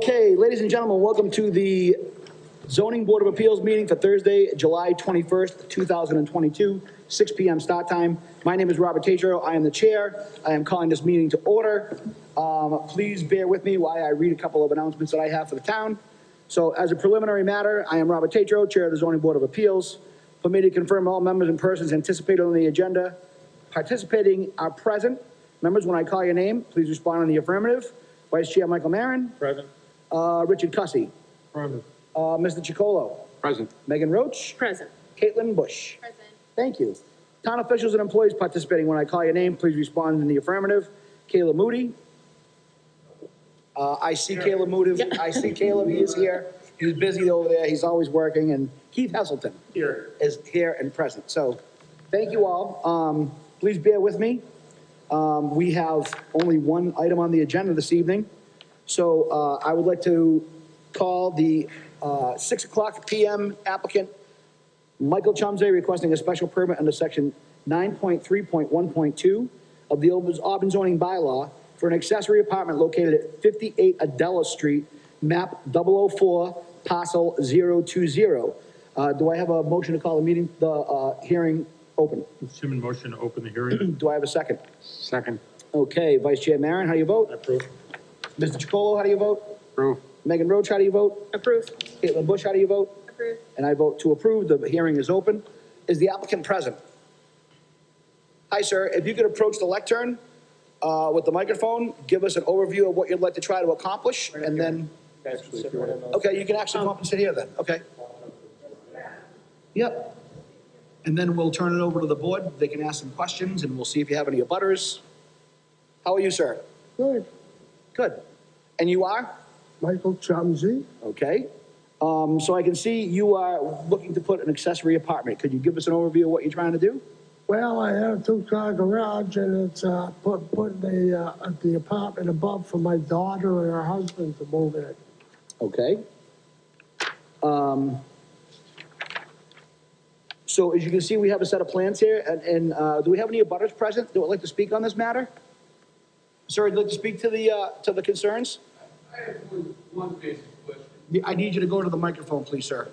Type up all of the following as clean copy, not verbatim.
Okay, ladies and gentlemen, welcome to the Zoning Board of Appeals meeting for Thursday, July 21st, 2022, 6 p.m. start time. My name is Robert Tatro. I am the chair. I am calling this meeting to order. Please bear with me while I read a couple of announcements that I have for the town. So as a preliminary matter, I am Robert Tatro, chair of the Zoning Board of Appeals. Permitted to confirm all members and persons anticipated on the agenda participating are present. Members, when I call your name, please respond in the affirmative. Vice Chair Michael Marin. Present. Richard Cussy. Present. Mr. Chicolo. Present. Megan Roach. Present. Caitlin Bush. Present. Thank you. Town officials and employees participating, when I call your name, please respond in the affirmative. Caleb Moody. I see Caleb Moody. I see Caleb, he is here. He's busy over there, he's always working, and Keith Heselton is here and present. So, thank you all. Please bear with me. We have only one item on the agenda this evening. So, I would like to call the 6 o'clock PM applicant, Michael Chumsey, requesting a special permit under section 9.3.1.2 of the Auburn zoning bylaw for an accessory apartment located at 58 Adela Street, map 004, parcel 020. Do I have a motion to call the hearing open? Assuming motion to open the hearing. Do I have a second? Second. Okay, Vice Chair Marin, how do you vote? Approve. Mr. Chicolo, how do you vote? Approve. Megan Roach, how do you vote? Approve. Caitlin Bush, how do you vote? Approve. And I vote to approve. The hearing is open. Is the applicant present? Hi, sir. If you could approach the lectern with the microphone, give us an overview of what you'd like to try to accomplish, and then... Actually, if you want to know. Okay, you can actually come up and sit here then. Okay. Yep. And then we'll turn it over to the board. They can ask some questions, and we'll see if you have any abutters. How are you, sir? Good. Good. And you are? Michael Chumsey. Okay. So I can see you are looking to put an accessory apartment. Could you give us an overview of what you're trying to do? Well, I have a two-car garage, and it's putting the apartment above for my daughter and her husband to move in. Okay. So as you can see, we have a set of plans here, and do we have any abutters present that would like to speak on this matter? Sir, would you like to speak to the concerns? I have one basic question. I need you to go to the microphone, please, sir.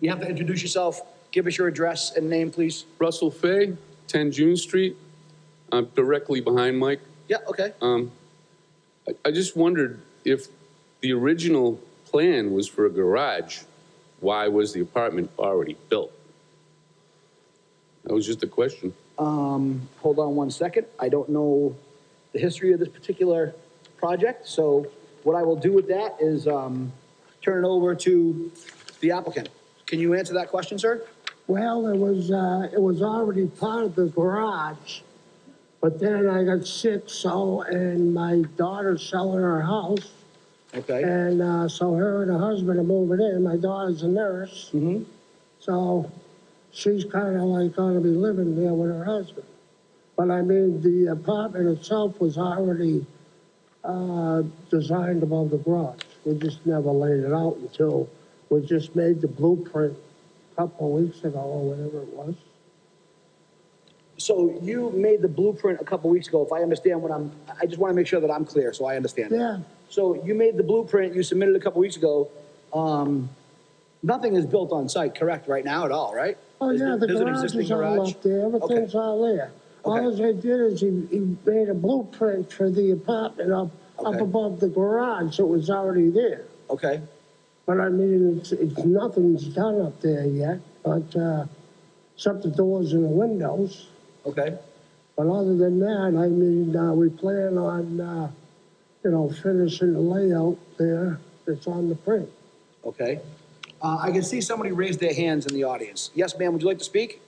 You have to introduce yourself, give us your address and name, please. Russell Fay, 10 June Street. I'm directly behind Mike. Yeah, okay. I just wondered if the original plan was for a garage, why was the apartment already built? That was just a question. Hold on one second. I don't know the history of this particular project, so what I will do with that is turn it over to the applicant. Can you answer that question, sir? Well, it was already part of the garage, but then I got sick, and my daughter's selling her house, Okay. and so her and her husband are moving in. My daughter's a nurse, so she's kind of like gonna be living there with her husband. But I mean, the apartment itself was already designed above the garage. We just never laid it out until we just made the blueprint a couple of weeks ago or whatever it was. So you made the blueprint a couple weeks ago, if I understand I just want to make sure that I'm clear, so I understand. Yeah. So you made the blueprint, you submitted a couple weeks ago. Nothing is built on site, correct, right now at all, right? Oh, yeah, the There's an garage existing is all garage? up there, everything's all there. All they did is he made a blueprint for the apartment up Okay. above the garage, so it was already there. Okay, But I mean, it's nothing's done up there yet, but, except the doors and the windows. okay. But other than that, I mean, we plan on, finishing the layout there that's on the print. Okay. I can see somebody raise their hands in the audience. Yes, ma'am, would you like to speak?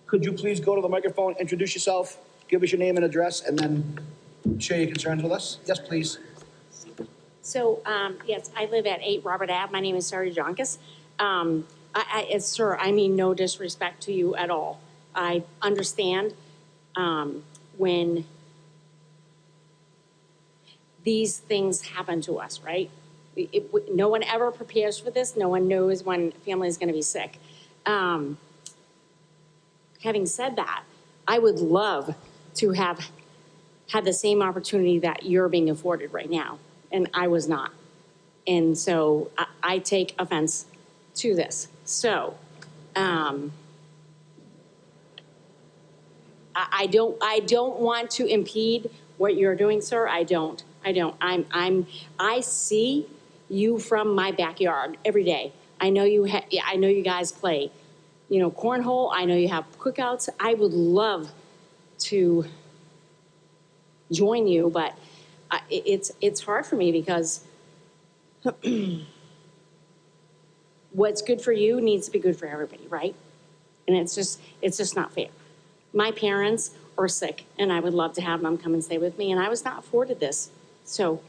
Could you please go to the microphone, introduce yourself, give us your name and address, and then share your concerns with us? Yes, please. So, yes, I live at 8 Robert Ave. My name is Sarah Jonkis. Sir, I mean no disrespect to you at all. I understand when these things happen to us, right? No one ever prepares for this. No one knows when family is going to be sick. Having said that, I would love to have had the same opportunity that you're being afforded right now. and I was not. And so I take offense to this. So, I don't want to impede what you're doing, sir. I don't. I see you from my backyard every day. I know I know you guys play, cornhole. I know you have cookouts. I would love to join you, but it's hard for me because what's good for you needs to be good for everybody, right? And it's just not fair. My parents are sick, and I would love to have them come and stay with me, and I was not afforded this. So,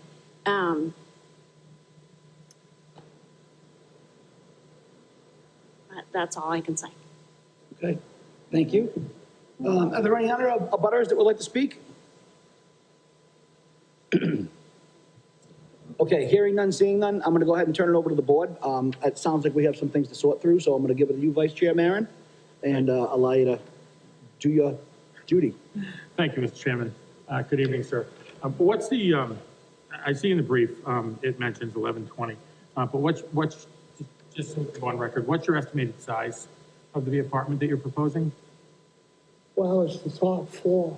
that's all I can say. Okay, thank you. Are there any other abutters that would like to speak? Okay, hearing none, seeing none, I'm gonna go ahead and turn it over to the board. It sounds like we have some things to sort through, so I'm gonna give it to you, Vice Chair Maron, and allow you to do your duty. Thank you, Mr. Chairman. Good evening, sir. What's the, I see in the brief, it mentions 1120, but what's, just so we go on record, what's your estimated size of the apartment that you're proposing? Well, it's the top floor.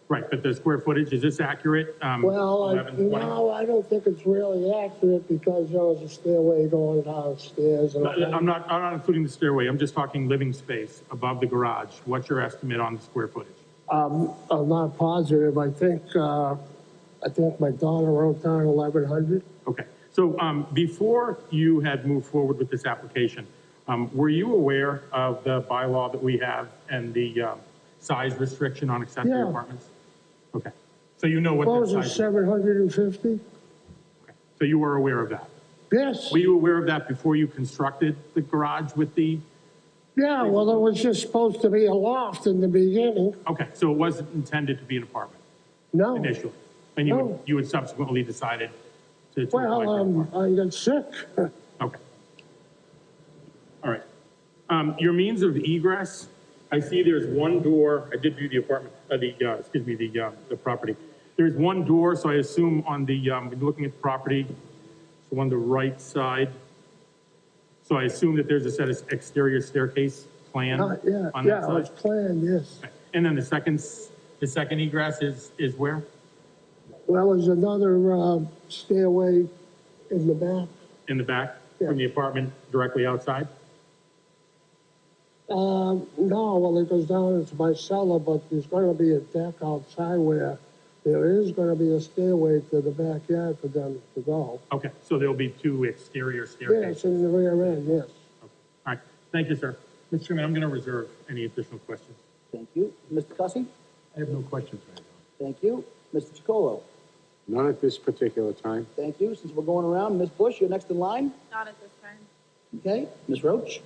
Right, but the square footage, is this accurate? Well, 1120? no, I don't think it's really accurate because there's a stairway going downstairs. And I'm not including the stairway, I'm just talking living space above the garage. What's your estimate on the square footage? I'm not positive. I think my daughter wrote down 1,100. Okay, so before you had moved forward with this application, were you aware of the bylaw that we have and the size restriction on accessory Yeah. apartments? Okay, so you know what What that was it, size is? 750? Okay. So you were aware of that? Yes. Were you aware of that before you constructed the garage with the, Yeah, well, it was just supposed to be a loft in the beginning. okay, so it wasn't intended to be an apartment No. initially? And No. you had subsequently decided to apply Well, for an apartment? I got sick. Okay. All right. Your means of egress, I see there's one door, I did view the apartment, the property. There's one door, so I assume on the, looking at the property, so on the right side. So I assume that there's a set of exterior staircase plan on Yeah, that yeah, it side? was planned, yes. Okay. And then the second egress is where? Well, there's another stairway in the back. In the back, Yeah. from the apartment directly outside? No, well, it goes down into my cellar, but there's gonna be a deck outside where there is gonna be a stairway to the backyard for them to go. Okay, so there'll be two exterior staircases? Yes, in the rear end, yes. Okay. All right, thank you, sir. Mr. Chairman, I'm going to reserve any additional questions. Thank you. Mr. Cussy? I have no questions right now. Thank you. Mr. Chacolo? Not at this particular time. Thank you. Since we're going around, Ms. Bush, you're next in line. Not at this time. Okay, Ms. Roach?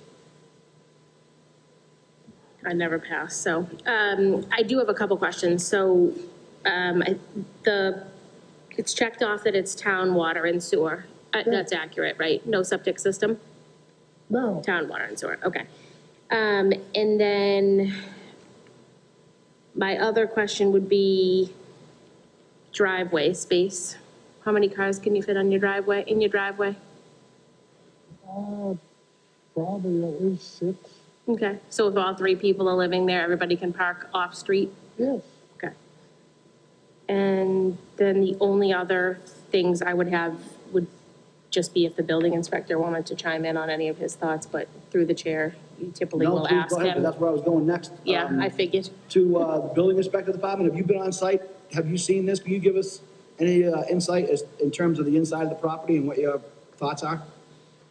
I never pass, so, I do have a couple questions, so, it's checked off that it's town water and sewer. That's accurate, right? No septic system? No, Town water and sewer, okay. And then my other question would be driveway space. How many cars can you fit on your driveway, in your driveway? probably at least 6, Okay, so if all three people are living there, everybody can park off-street? yes. Okay. And then the only other things I would have would just be if the building inspector wanted to chime in on any of his thoughts, but through the chair, you typically No, will please ask go ahead, but him. that's where I was going next. Yeah, I figured. To the building inspector department, have you been on site? Have you seen this? Can you give us any insight in terms of the inside of the property and what your thoughts are?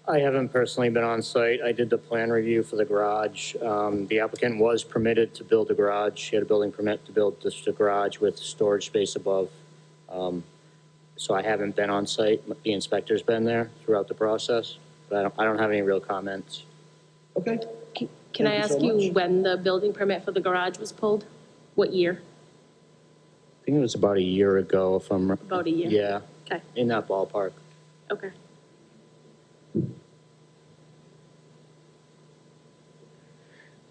I haven't personally been on site. I did the plan review for the garage. The applicant was permitted to build a garage. He had a building permit to build just a garage with storage space above. So I haven't been on site. The inspector's been there throughout the process, but I don't have any real comments. Okay, Can I Thank you so ask you much. when the building permit for the garage was pulled? What year? I think it was about a year ago if I'm. About a year? Yeah, Okay, in that ballpark. okay.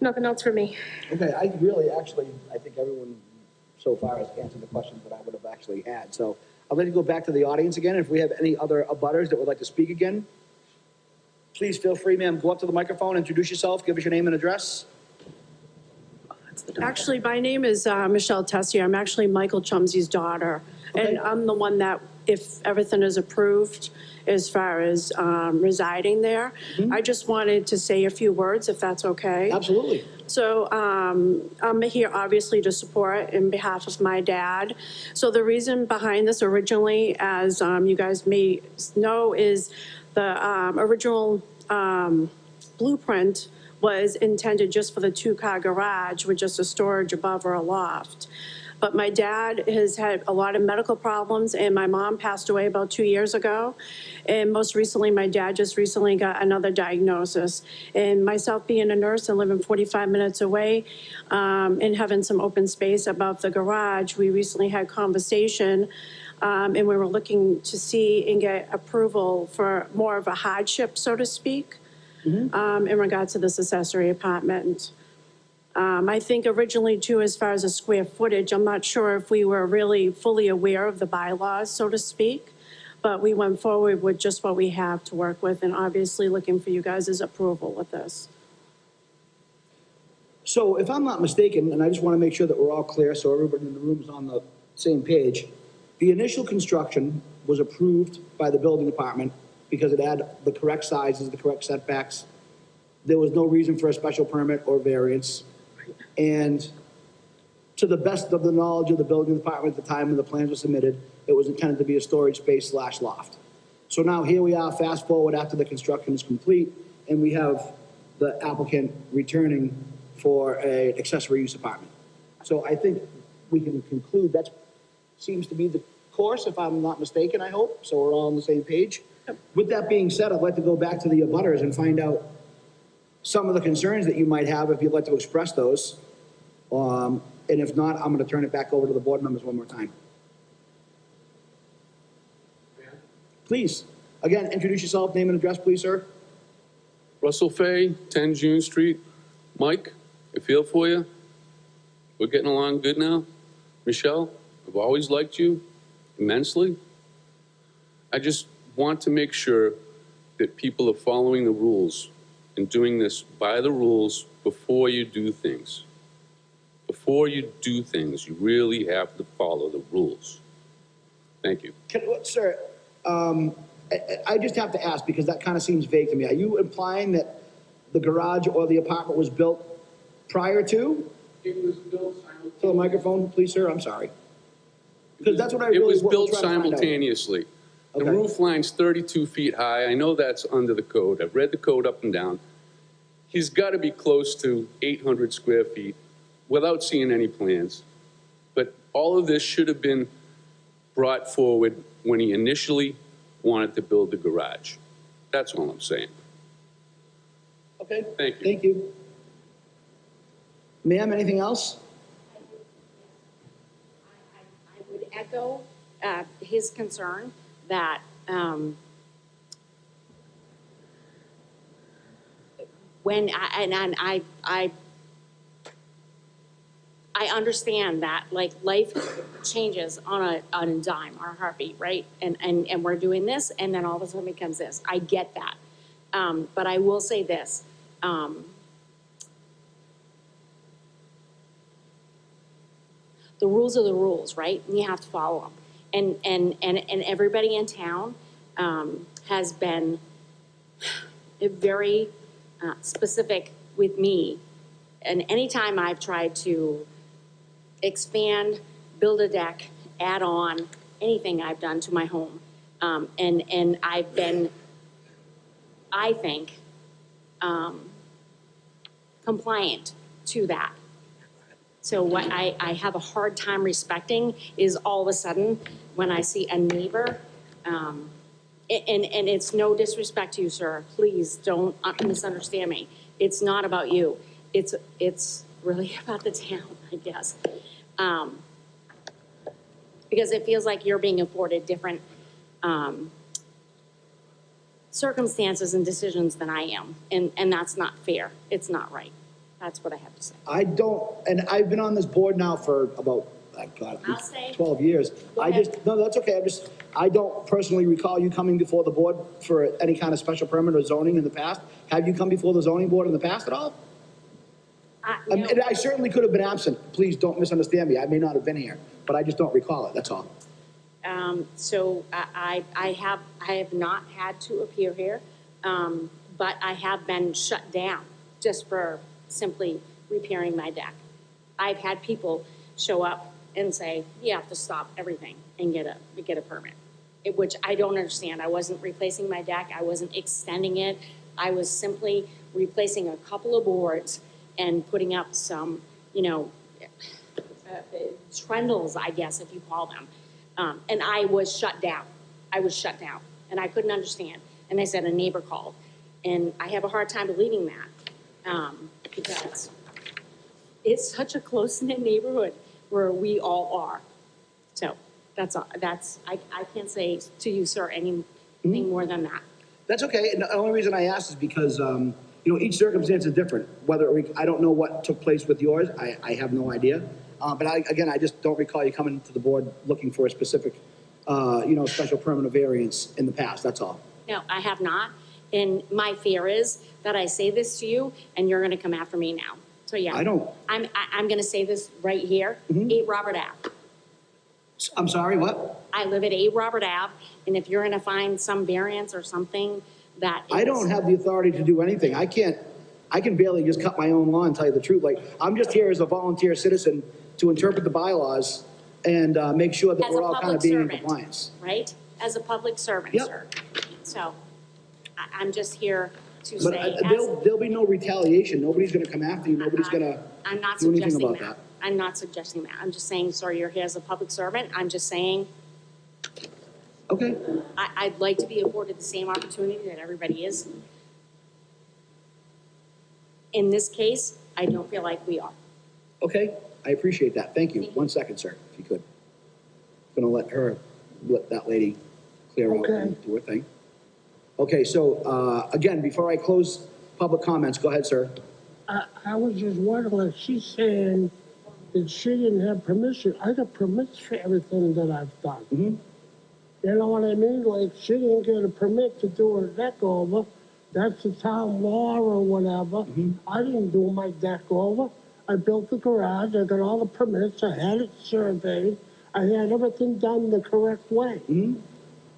Nothing else for me. okay, I think everyone so far has answered the questions that I would have actually had. So I'd like to go back to the audience again. If we have any other abutters that would like to speak again, please feel free, ma'am, go up to the microphone, introduce yourself, give us your name and address. Actually, my name is Michelle Tessier. I'm actually Michael Chumsey's daughter. Okay. And I'm the one that, if everything is approved as far as residing there, I just wanted to say a few words, if that's okay. Absolutely. So I'm here obviously to support in behalf of my dad. So the reason behind this originally, as you guys may know, is the original blueprint was intended just for the two-car garage with just a storage above or a loft. But my dad has had a lot of medical problems, and my mom passed away about 2 years ago. And most recently, my dad just recently got another diagnosis. And myself being a nurse and living 45 minutes away, and having some open space above the garage, we recently had conversation, and we were looking to see and get approval for more of a hardship, so to speak, in regards to this accessory apartment. I think originally too, as far as the square footage, I'm not sure if we were really fully aware of the bylaws, so to speak, but we went forward with just what we have to work with, and obviously looking for you guys' approval with this. So if I'm not mistaken, and I just want to make sure that we're all clear, so everybody in the room is on the same page, the initial construction was approved by the building department because it had the correct sizes, the correct setbacks. There was no reason for a special permit or variance. And to the best of the knowledge of the building department at the time when the plans were submitted, it was intended to be a storage space / loft. So now here we are, fast forward after the construction is complete, and we have the applicant returning for an accessory use apartment. So I think we can conclude that seems to be the course, if I'm not mistaken, I hope. So we're all on the same page. With that being said, I'd like to go back to the abutters and find out some of the concerns that you might have, if you'd like to express those. And if not, I'm going to turn it back over to the board members one more time. Please, again, introduce yourself, name and address, please, sir. Russell Fay, 10 June Street. Mike, I feel for you. We're getting along good now. Michelle, I've always liked you immensely. I just want to make sure that people are following the rules and doing this by the rules before you do things. Before you do things, you really have to follow the rules. Thank you. Sir, I just have to ask because that kind of seems vague to me. Are you implying that the garage or the apartment was built prior to? It was built simultaneously. To the microphone, please, sir, I'm sorry. Because that's what I It really was was built trying to find out. simultaneously. The Okay. roof line's 32 feet high. I know that's under the code. I've read the code up and down. He's got to be close to 800 square feet without seeing any plans. But all of this should have been brought forward when he initially wanted to build the garage. That's all I'm saying. Okay. Thank you. Thank you. Ma'am, anything else? I would echo his concern that when I understand that, like, life changes on a dime, on a heartbeat, right? And we're doing this, and then all of a sudden becomes this. I get that. But I will say this. The rules are the rules, right? And you have to follow them. And everybody in town has been very specific with me. And anytime I've tried to expand, build a deck, add on, anything I've done to my home, and I've been, I think, compliant to that. So what I have a hard time respecting is all of a sudden when I see a neighbor, and it's no disrespect to you, sir. Please don't misunderstand me. It's not about you. It's really about the town, I guess. Because it feels like you're being afforded different circumstances and decisions than I am. And that's not fair. It's not right. That's what I have to say. I don't, and I've been on this board now for about God, I'll say- 12 years. Go I ahead. just, no, that's okay, I don't personally recall you coming before the board for any kind of special permit or zoning in the past. Have you come before the zoning board in the past at all? No. And I certainly could have been absent, please don't misunderstand me, I may not have been here, but I just don't recall it, that's all. So I have not had to appear here, but I have been shut down just for simply repairing my deck. I've had people show up and say, you have to stop everything and get a permit, which I don't understand. I wasn't replacing my deck, I wasn't extending it, I was simply replacing a couple of boards and putting up some, trundles, I guess, if you call them. And I was shut down. And I couldn't understand. And they said a neighbor called. And I have a hard time believing that, because it's such a close-knit neighborhood where we all are. So that's all, I can't say to you, sir, anything more than that. That's okay, and the only reason I asked is because, each circumstance is different. I don't know what took place with yours, I have no idea. But I just don't recall you coming to the board looking for a specific, special permit or variance in the past, that's all. No, I have not. And my fear is that I say this to you and you're gonna come after me now. So yeah. I don't- I'm gonna say this right here, 8 Robert Ave. I'm sorry, what? I live at 8 Robert Ave, and if you're gonna find some variance or something that is. I don't have the authority to do anything, I can barely just cut my own lawn, tell you the truth, like, I'm just here as a volunteer citizen to interpret the bylaws and, make sure that As a we're all kind public of being in servant, compliance. right? As a public servant, Yep. sir. So I'm just here to But say. there'll be no retaliation, nobody's gonna come after you, nobody's gonna I'm not do anything suggesting about that. that. I'm not suggesting that. I'm just saying, sir, you're here as a public servant. I'm just saying, Okay, I'd like to be afforded the same opportunity that everybody is. In this case, I don't feel like we are. okay, I appreciate that, thank you. 1 second, sir, if you could. Gonna let that lady clear out and Okay. do her thing. Okay, so, again, before I close public comments, go ahead, sir. I was just wondering, like, she's saying that she didn't have permission. I got permits for everything that I've done. Mm-hmm. You know what I mean? Like, she didn't get a permit to do her deck over. That's the town law or whatever. I didn't do my deck over. I built the garage, I got all the permits, I had it surveyed, I had everything done the correct way.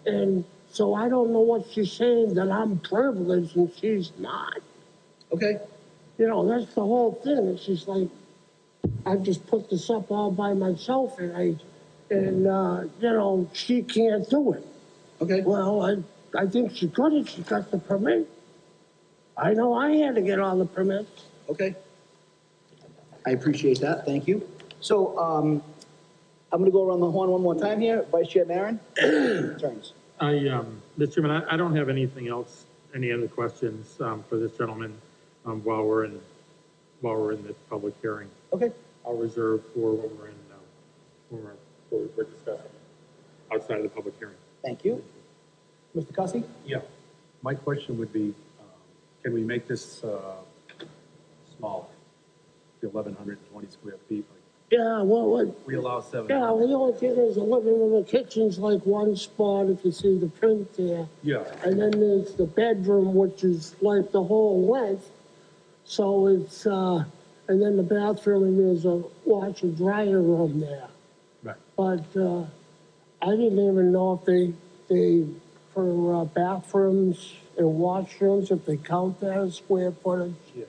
And so I don't know what she's saying, that I'm privileged and she's not. Okay, That's the whole thing. It's just like, I just put this up all by myself and she can't do it. okay, Well, I think she could if she got the permit. I know I had to get all the permits. okay. I appreciate that, thank you. So, I'm gonna go around the horn one more time here, Vice Chair Maron. Turns. Mr. Chairman, I don't have anything else, any other questions, for this gentleman, while we're in this public hearing. Okay, I'll reserve for when we're discussing outside of the public hearing. thank you. Mr. Cussy? Yeah, my question would be, can we make this smaller? The 1,120 square feet, like, Yeah, what? we allow 700. Yeah, well, the only thing is the living room and kitchen's like one spot, if you see the print there. Yeah, And then there's the bedroom, which is like the whole length. So it's, and then the bathroom, and there's a washer dryer room there. right. But, I didn't even know if they, for bathrooms and washrooms, if they count that as square footage. Yeah,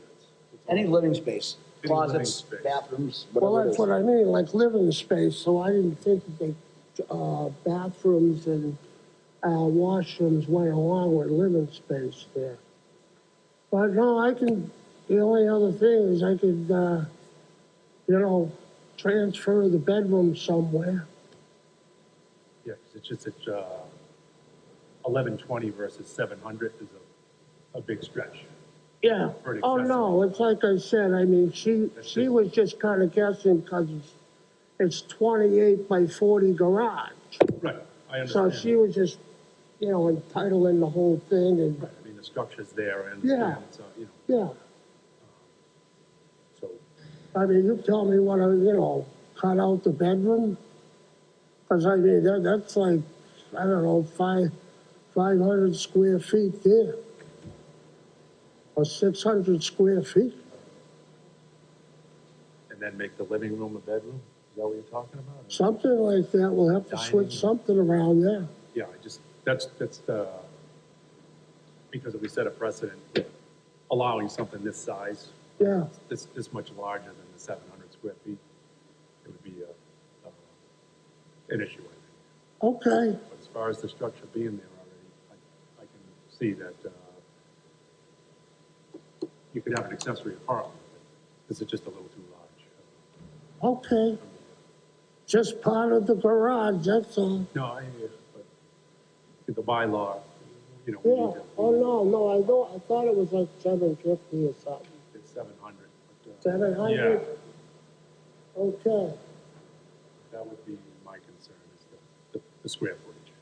Any living space, Any living closets, space. bathrooms, Well, whatever it that's is. what I mean, like living space, so I didn't think that the, bathrooms and, washrooms went along with living space there. But no, the only other thing is I could, transfer the bedroom somewhere. Yeah, 'cause it's just that 1120 versus 700 is a big stretch. Yeah, Pretty oh no, it's like I said, I mean, she was just kind of guessing because it's 28 by 40 garage. Right, I So understand. she was just, entitling the whole thing and, Right, I mean, the structure's there, I Yeah. understand, it's, yeah. so, I mean, you tell me what, cut out the bedroom? Because I mean, that's like, I don't know, 500 square feet there. Or 600 square feet. And then make the living room a bedroom? Is that what you're talking about? Something like that, we'll have to switch Dining. something around there. Yeah, I just, that's because we set a precedent allowing something this size, Yeah, this much larger than the 700 square feet. It would be an issue, I think. okay, But as far as the structure being there already, I can see that you could have an accessory apartment. This is just a little too large. okay. Just part of the garage, that's all. No, I hear you, but the bylaw, you know, we Yeah, need to. oh, no, I know, I thought it was like 750 or something. It's 700. But, 700? Yeah, Okay, that would be my concern, is the square footage.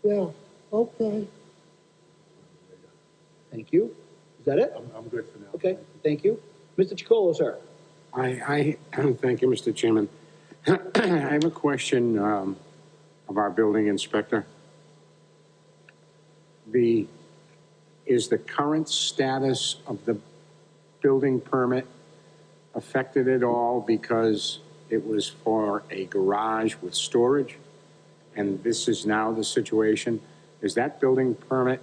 yeah, okay. Thank you. Is that it? I'm good for now. Okay, thank you. Mr. Chacolo, sir. I thank you, Mr. Chairman. I have a question of our building inspector. Is the current status of the building permit affected at all because it was for a garage with storage? And this is now the situation? Is that building permit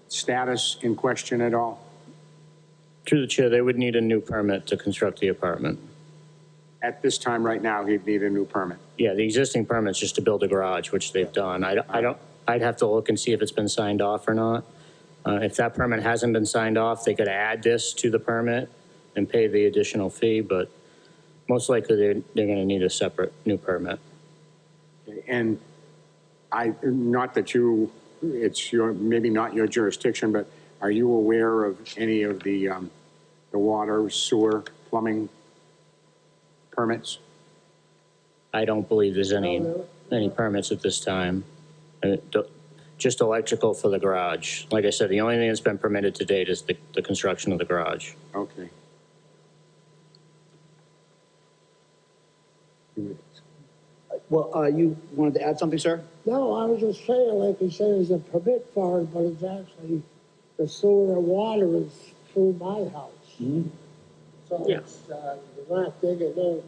status in question at all? Through the chair, they would need a new permit to construct the apartment. At this time, right now, he'd need a new permit. Yeah, the existing permit's just to build a garage, which they've done. I'd have to look and see if it's been signed off or not. If that permit hasn't been signed off, they could add this to the permit and pay the additional fee, but most likely they're gonna need a separate new permit. Okay, and not that it's maybe not your jurisdiction, but are you aware of any of the water, sewer, plumbing permits? I don't believe there's any permits at this time. Just electrical for the garage. Like I said, the only thing that's been permitted to date is the construction of the garage. Okay. Well, you wanted to add something, sir? No, I was just saying, like you said, there's a permit for it, but it's actually, the sewer and water is through my house. So Yeah. it's, you're not digging in,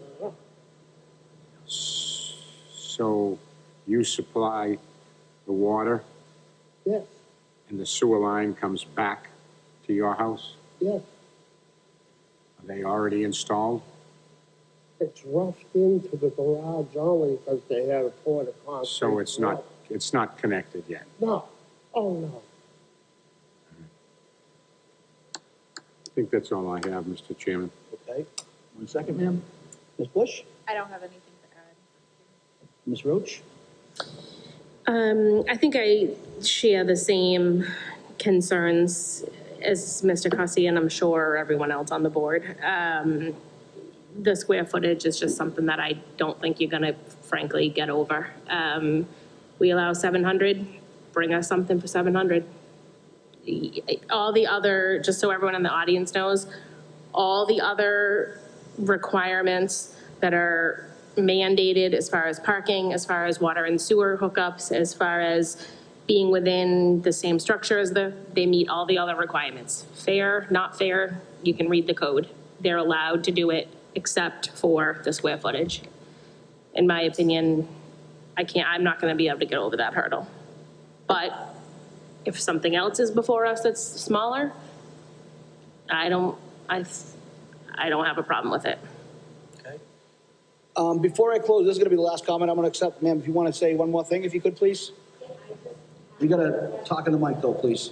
So you supply the water yes, and the sewer line comes back to your house? yes. Are they already installed? It's roughed into the garage only because they had to pour the concrete. So it's not connected yet? No, oh, no. I think that's all I have, Mr. Chairman. Okay. 1 second, ma'am. Ms. Bush? I don't have anything to add. Ms. Roach? I think I share the same concerns as Mr. Cussy, and I'm sure everyone else on the board. The square footage is just something that I don't think you're gonna frankly get over. We allow 700, bring us something for 700. All the other, just so everyone in the audience knows, all the other requirements that are mandated as far as parking, as far as water and sewer hookups, as far as being within the same structure as they meet all the other requirements. Fair, not fair, you can read the code. They're allowed to do it except for the square footage. In my opinion, I'm not gonna be able to get over that hurdle. But if something else is before us that's smaller, I don't have a problem with it. Before I close, this is going to be the last comment I'm going to accept. Ma'am, if you want to say one more thing, if you could, please. You got to talk in the mic, though, please.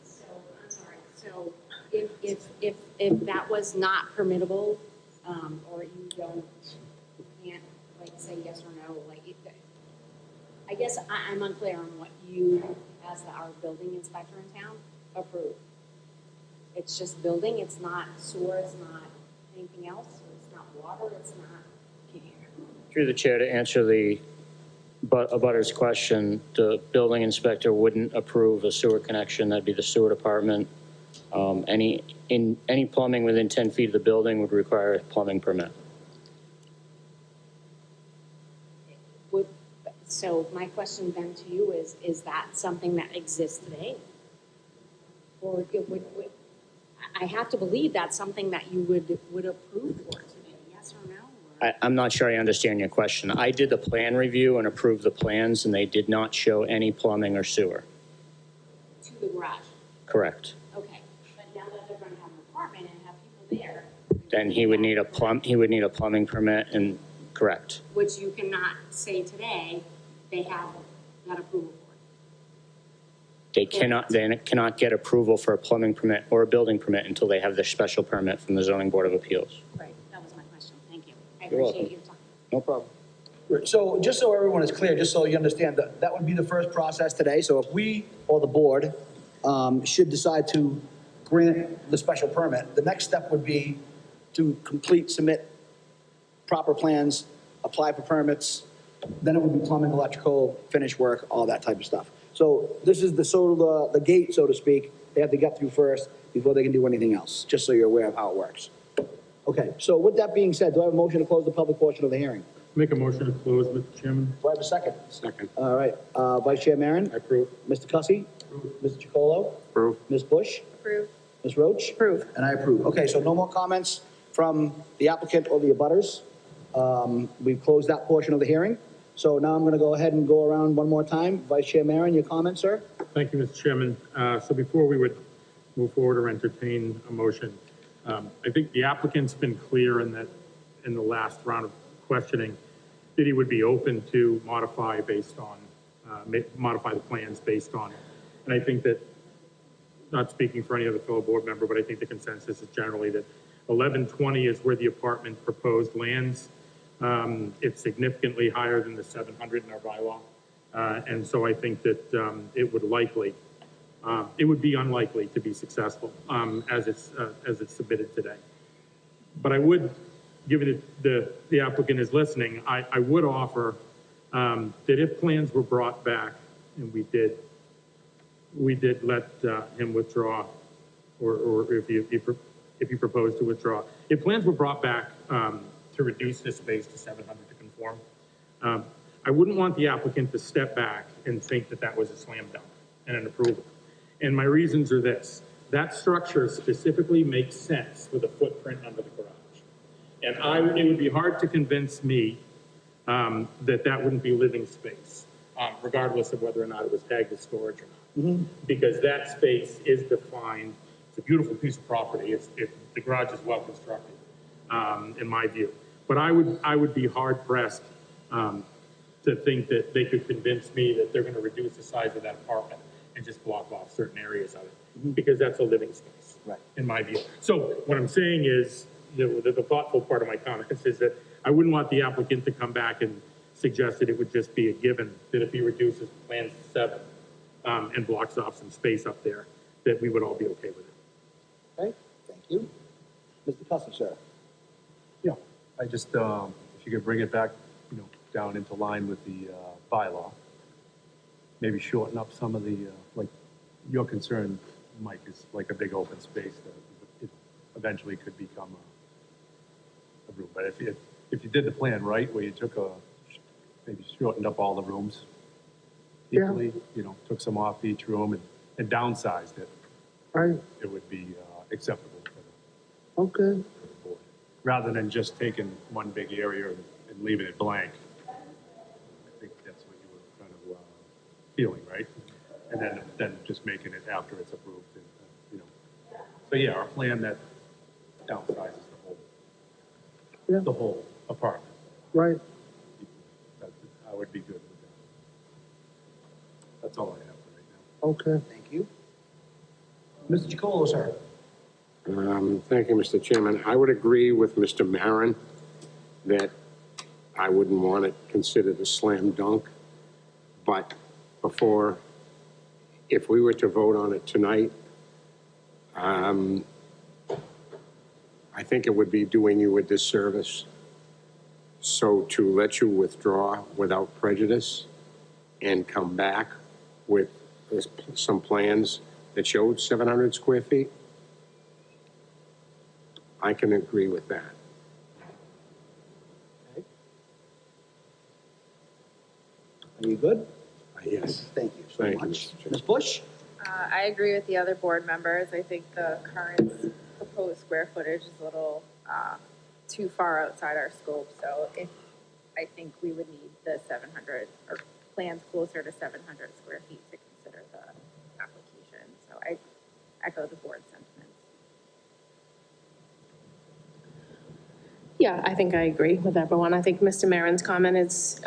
So, I'm sorry, so if that was not permittable, or you can't, like, say yes or no, like, I guess I'm unclear on what you, as our building inspector in town, approve. It's just building, it's not sewer, it's not anything else, it's not water, it's not. Through the chair, to answer the abutter's question, the building inspector wouldn't approve a sewer connection, that'd be the sewer department. Any plumbing within 10 feet of the building would require a plumbing permit. So my question then to you is that something that exists today? Or it would, I have to believe that's something that you would approve for today, yes or no? Or- I'm not sure I understand your question. I did the plan review and approved the plans, and they did not show any plumbing or sewer. To the garage, Correct. okay. But now that they're gonna have an apartment and have people there. Then he would need a plumbing permit and, correct. Which you cannot say today, they have that approval for. They cannot get approval for a plumbing permit or a building permit until they have their special permit from the zoning board of appeals. Right, that was my question, thank you. I You're welcome. appreciate your time. No problem. So just so everyone is clear, just so you understand, that would be the first process today. So if we or the board should decide to grant the special permit, the next step would be to submit proper plans, apply for permits, then it would be plumbing, electrical, finish work, all that type of stuff. So this is the gate, so to speak, they have to get through first before they can do anything else, just so you're aware of how it works. Okay, so with that being said, do I have a motion to close the public portion of the hearing? Make a motion to close, Mr. Chairman. Do I have a second? Second. All right, Vice Chair Maron? I approve. Mr. Cussy? Mr. Chacolo? Approve. Ms. Bush? Approve. Ms. Roach? Approve. And I approve. Okay, so no more comments from the applicant or the abutters. We've closed that portion of the hearing. So now I'm going to go ahead and go around one more time. Vice Chair Maron, your comments, sir? Thank you, Mr. Chairman. So before we would move forward or entertain a motion, I think the applicant's been clear in the last round of questioning that he would be open to modify the plans based on it. And I think that, not speaking for any other fellow board member, but I think the consensus is generally that 1120 is where the apartment proposed lands. It's significantly higher than the 700 in our bylaw. And so I think that it would be unlikely to be successful as it's submitted today. But I would, given the applicant is listening, I would offer that if plans were brought back, and we did let him withdraw, or if he proposed to withdraw, if plans were brought back to reduce this space to 700 to conform, I wouldn't want the applicant to step back and think that that was a slam dunk and an approval. And my reasons are this: that structure specifically makes sense with a footprint under the garage. And it would be hard to convince me that wouldn't be living space, regardless of whether or not it was tagged as storage or not. Because that space is defined. It's a beautiful piece of property. The garage is well constructed, in my view. But I would be hard pressed to think that they could convince me that they're going to reduce the size of that apartment and just block off certain areas of it, because that's a living space, Right. in my view. So what I'm saying is, the thoughtful part of my comments is that I wouldn't want the applicant to come back and suggest that it would just be a given that if he reduces plans to 7 and blocks off some space up there, that we would all be okay with it. Okay, thank you. Mr. Cussy, sir? Yeah, I just, if you could bring it back, down into line with the bylaw, maybe shorten up some of the, like, your concern, Mike, is like a big open space that it eventually could become a room. But if you did the plan right, where you maybe shortened up all the rooms equally, took some off each room and downsized it, Right, it would be acceptable for okay, the board. Rather than just taking one big area and leaving it blank. I think that's what you were kind of feeling, right? And then just making it after it's approved. And, So yeah, our plan that downsizes Yeah. the whole apartment. right. I would be good with that. That's all I have for right now. Okay. Thank you. Mr. Chacolo, sir? Thank you, Mr. Chairman. I would agree with Mr. Maron that I wouldn't want it considered a slam dunk. But if we were to vote on it tonight, I think it would be doing you a disservice. So to let you withdraw without prejudice and come back with some plans that showed 700 square feet, I can agree with that. Are you good? Yes. Thank you so Thank you, much. Mr. Chair. Ms. Bush? I agree with the other board members. I think the current proposed square footage is a little too far outside our scope. So I think we would need the 700 or plans closer to 700 square feet to consider the application. So I echo the board sentiments. Yeah, I think I agree with everyone. I think Mr. Maron's comment is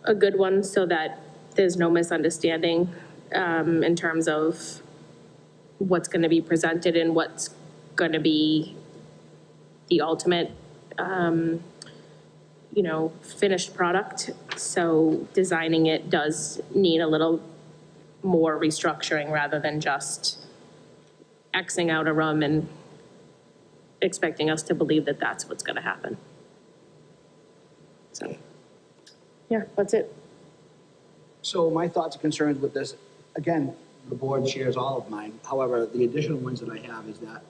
a good one so that there's no misunderstanding in terms of what's going to be presented and what's going to be the ultimate, finished product. So designing it does need a little more restructuring rather than just Xing out a room and expecting us to believe that that's what's going to happen. So, yeah, that's it. So my thoughts and concerns with this, again, the board shares all of mine. However, the additional ones that I have is that,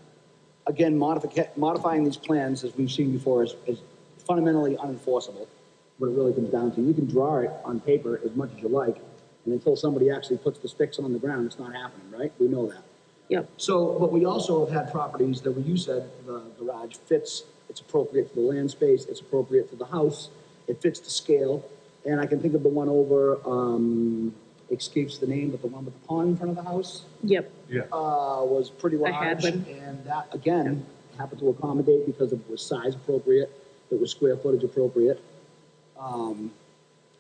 again, modifying these plans, as we've seen before, is fundamentally unenforceable. What it really comes down to, you can draw it on paper as much as you like, and until somebody actually puts the sticks on the ground, it's not happening, right? We know that. Yep. So, but we also have had properties that, when you said the garage fits, it's appropriate to the land space, it's appropriate to the house, it fits the scale. And I can think of the one over, escapes the name, but the one with the pond in front of the house, Yep. Yeah. was pretty I had large. one. And that, again, happened to accommodate because it was size appropriate, it was square footage appropriate.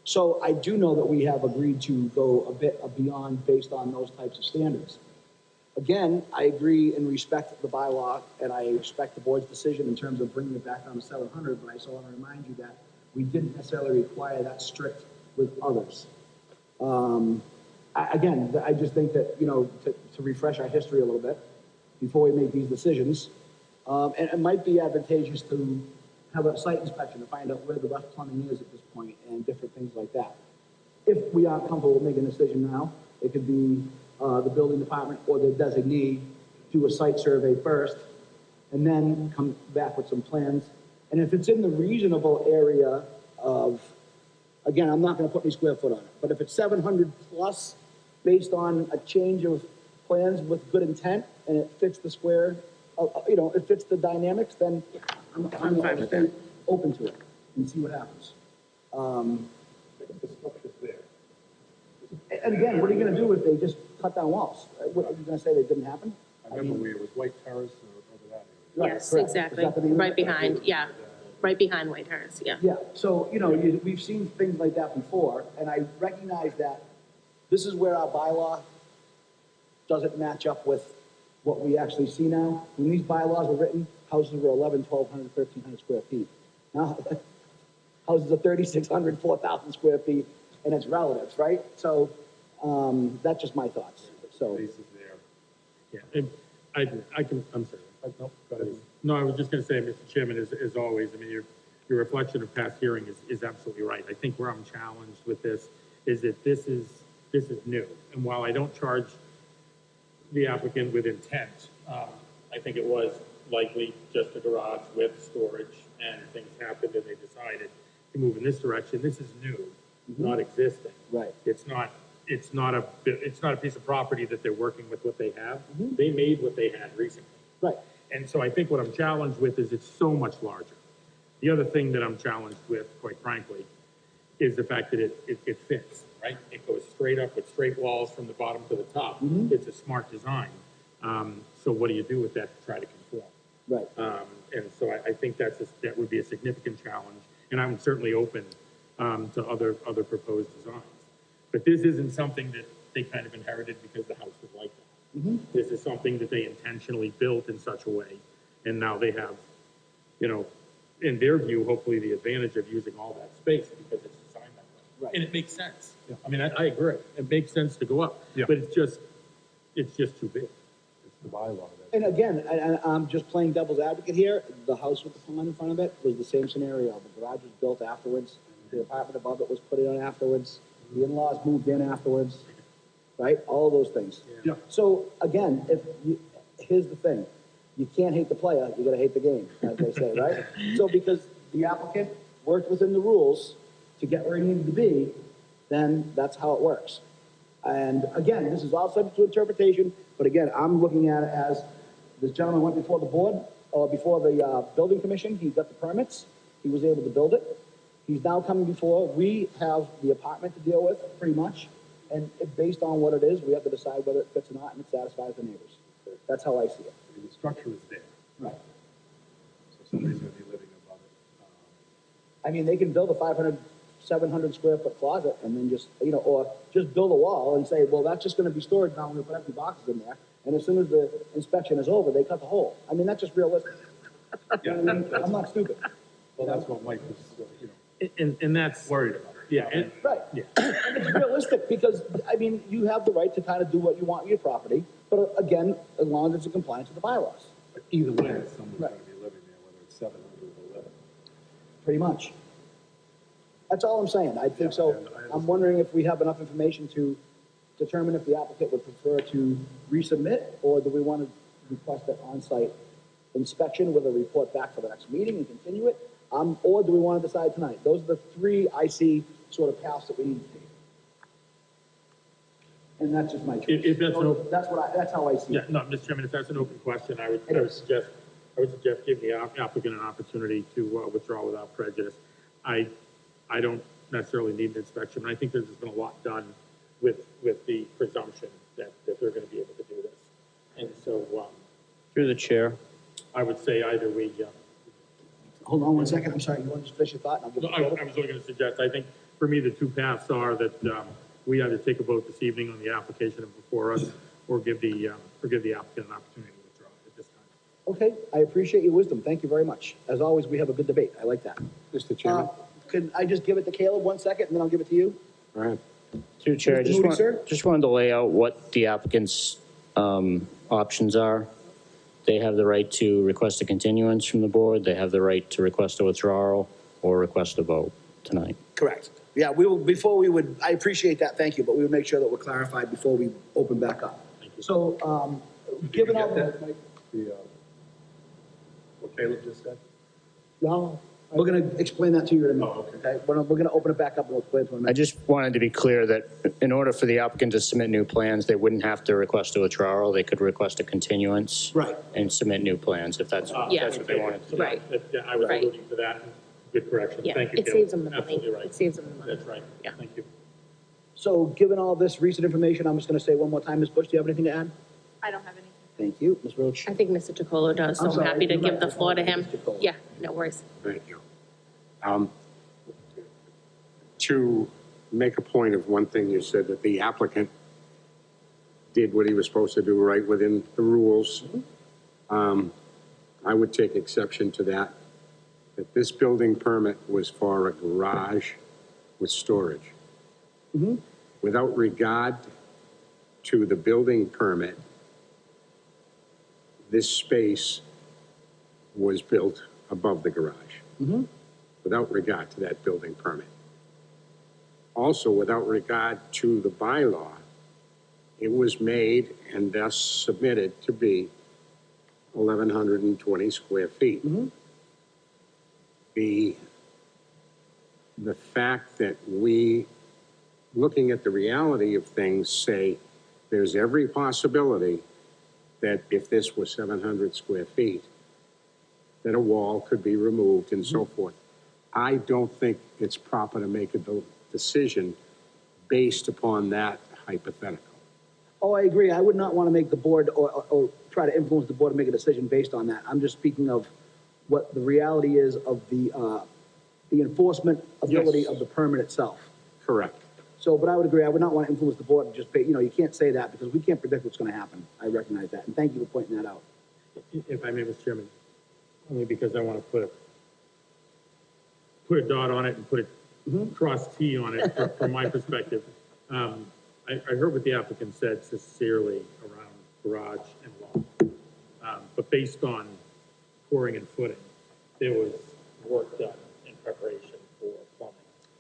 So I do know that we have agreed to go a bit beyond based on those types of standards. Again, I agree and respect the bylaw, and I respect the board's decision in terms of bringing it back down to 700, but I also want to remind you that we didn't necessarily require that strict with others. Again, I just think that, to refresh our history a little bit before we make these decisions, and it might be advantageous to have a site inspection to find out where the rough plumbing is at this point and different things like that. If we aren't comfortable making a decision now, it could be the building department or the designee do a site survey first and then come back with some plans. And if it's in the reasonable area of, again, I'm not gonna put any square foot on it, but if it's 700 plus based on a change of plans with good intent and it fits the square, it fits the dynamics, then I'm fine with that. open to it and see what happens. The structure's there. And again, what are you gonna do if they just cut down walls? What, are you gonna say that didn't happen? I remember where it was White Terrace or over that area. Right, Yes, correct. exactly. Is that the name of Right it? behind, yeah. Right behind Whitehurst, yeah. Yeah, so, we've seen things like that before, and I recognize that this is where our bylaw doesn't match up with what we actually see now. When these bylaws were written, houses were 1,100, 1,200, 1,300 square feet. Now, houses are 3,600, 4,000 square feet, and it's relatives, right? So, that's just my thoughts, so. Space is there. Yeah, and I'm sorry. No, go ahead. No, I was just gonna say, Mr. Chairman, as always, I mean, your reflection of past hearing is absolutely right. I think where I'm challenged with this is that this is new. And while I don't charge the applicant with intent, I think it was likely just a garage with storage and things happened and they decided to move in this direction. This is new, not existing. Right. It's not a piece of property that they're working with what they have. They made what they had recently. Right. And so I think what I'm challenged with is it's so much larger. The other thing that I'm challenged with, quite frankly, is the fact that it fits, right? It goes straight up with straight walls from the bottom to the top. It's a smart design. So what do you do with that to try to conform? Right. And so I think that would be a significant challenge. And I'm certainly open to other proposed designs. But this isn't something that they kind of inherited because the house was like that. This is something that they intentionally built in such a way. And now they have, in their view, hopefully the advantage of using all that space because it's designed that way. Right. And it makes sense. I mean, I agree. It makes sense to go up. Yeah. But it's just too big. It's the bylaw that. And again, I'm just playing devil's advocate here. The house with the pond in front of it was the same scenario. The garage was built afterwards. The apartment above it was put in afterwards. The in-laws moved in afterwards, right? All of those things. Yeah. So again, here's the thing. You can't hate the player, you gotta hate the game, as they say, right? So because the applicant worked within the rules to get where he needed to be, then that's how it works. And again, this is all subject to interpretation, but again, I'm looking at it as this gentleman went before the board, or before the building commission, he got the permits, he was able to build it. He's now coming before, we have the apartment to deal with, pretty much, and based on what it is, we have to decide whether it fits or not, and it satisfies the neighbors. That's how I see it. I mean, the structure is there, Right. so somebody's gonna be living above it. I mean, they can build a 500, 700 square foot closet and then just, or just build a wall and say, well, that's just gonna be storage now, we're gonna put empty boxes in there. And as soon as the inspection is over, they cut the hole. I mean, that's just realistic. You know what I mean? I'm not stupid. Well, that's what Mike was, And that's. worried about. Yeah, and, Right. yeah. And it's realistic because, I mean, you have the right to kind of do what you want with your property, but again, as long as it's in compliance with the bylaws, But either way, someone's Right. gonna be living there, whether it's 700 or 11. pretty much. That's all I'm saying. I think so. I'm wondering if we have enough information to determine if the applicant would prefer to resubmit, or do we want to request an on-site inspection with a report back for the next meeting and continue it? Or do we want to decide tonight? Those are the three I see sort of paths that we need to take. And that's just my choice. If that's an open- That's how I see Yeah, it. no, Mr. Chairman, if that's an open question, I would It is. suggest give the applicant an opportunity to withdraw without prejudice. I don't necessarily need an inspection, and I think there's been a lot done with the presumption that they're gonna be able to do this. And so, Through the chair, I would say either we, Hold on one second. I'm sorry. You want to just finish your thought? And I'll give no, it I to was only gonna suggest, I think, for me, the two paths are that, we either take a vote this evening on the application before us, or give the applicant an opportunity to withdraw at this time. Okay, I appreciate your wisdom. Thank you very much. As always, we have a good debate. I like that. Mr. Chairman, Can I just give it to Caleb 1 second, and then I'll give it to you? go ahead. through the chair, Mr. Moody, sir? just wanted to lay out what the applicant's options are. They have the right to request a continuance from the board. They have the right to request a withdrawal or request a vote tonight. Correct. Yeah, I appreciate that, thank you, but we would make sure that we're clarified before we open back up. So, given all, Get that, Mike? What Caleb just said? no, we're gonna explain that to you in a minute. Oh, okay. We're gonna open it back up and we'll explain it to him. I just wanted to be clear that in order for the applicant to submit new plans, they wouldn't have to request a withdrawal. They could request a continuance. Right. And submit new plans if that's what they wanted to do. Right. Yeah, I was Right. alluding to that. Good correction. Yeah, Thank you, it Caleb. saves them the money. Absolutely right. It saves them the money. That's right. Yeah. Thank you. So, given all this recent information, I'm just gonna say one more time, Ms. Bush, do you have anything to add? I don't have anything. Thank you. Ms. Roach? I think Mr. Chacolo does, so I'm I'm sorry, happy to you're give right. the floor to him. Mr. Chacolo. Yeah, no worries. Thank you. To make a point of one thing, you said that the applicant did what he was supposed to do right within the rules. I would take exception to that this building permit was for a garage with storage. Without regard to the building permit, this space was built above the garage. Without regard to that building permit. Also, without regard to the bylaw, it was made and thus submitted to be 1,120 square feet. The fact that we, looking at the reality of things, say there's every possibility that if this was 700 square feet, that a wall could be removed and so forth. I don't think it's proper to make a decision based upon that hypothetical. Oh, I agree. I would not want to make the board or try to influence the board to make a decision based on that. I'm just speaking of what the reality is of the enforcement ability of the permit itself. Correct. So, but I would agree, I would not want to influence the board and just, you can't say that because we can't predict what's going to happen. I recognize that, and thank you for pointing that out. If I may, Mr. Chairman, only because I want to put a dot on it and put a cross T on it from my perspective. I heard what the applicant said sincerely around garage and loft. But based on pouring and footing, there was work done in preparation for plumbing.